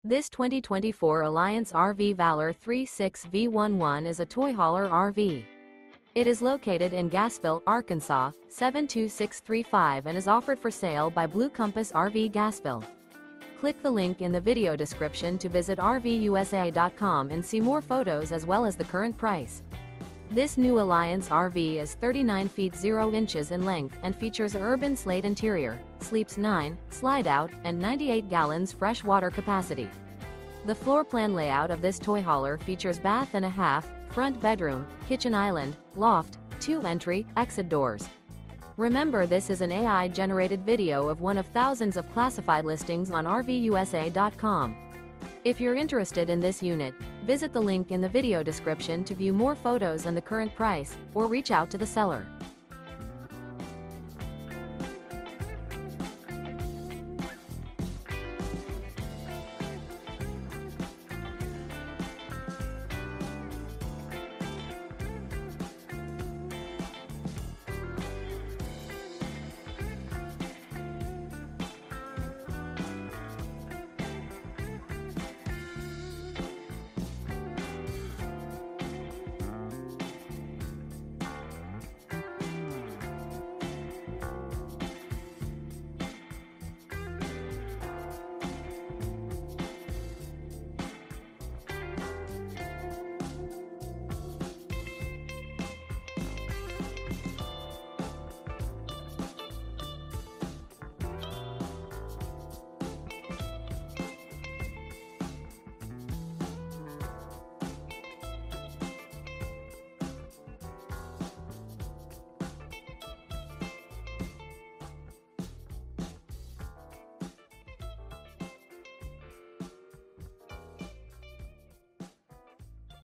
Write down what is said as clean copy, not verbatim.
This 2024 Alliance RV Valor 36V11 is a toy hauler RV. It is located in Gassville, Arkansas, 72635 and is offered for sale by Blue Compass RV Gassville. Click the link in the video description to visit RVUSA.com and see more photos as well as the current price. This new Alliance RV is 39 feet 0 inches in length and features URBAN SLATE interior, sleeps 9, slide-out, and 98 gallons fresh water capacity. The floor plan layout of this toy hauler features bath and a half, front bedroom, kitchen island, loft, 2 entry, exit doors. Remember, this is an AI-generated video of one of thousands of classified listings on RVUSA.com. If you're interested in this unit, visit the link in the video description to view more photos and the current price, or reach out to the seller.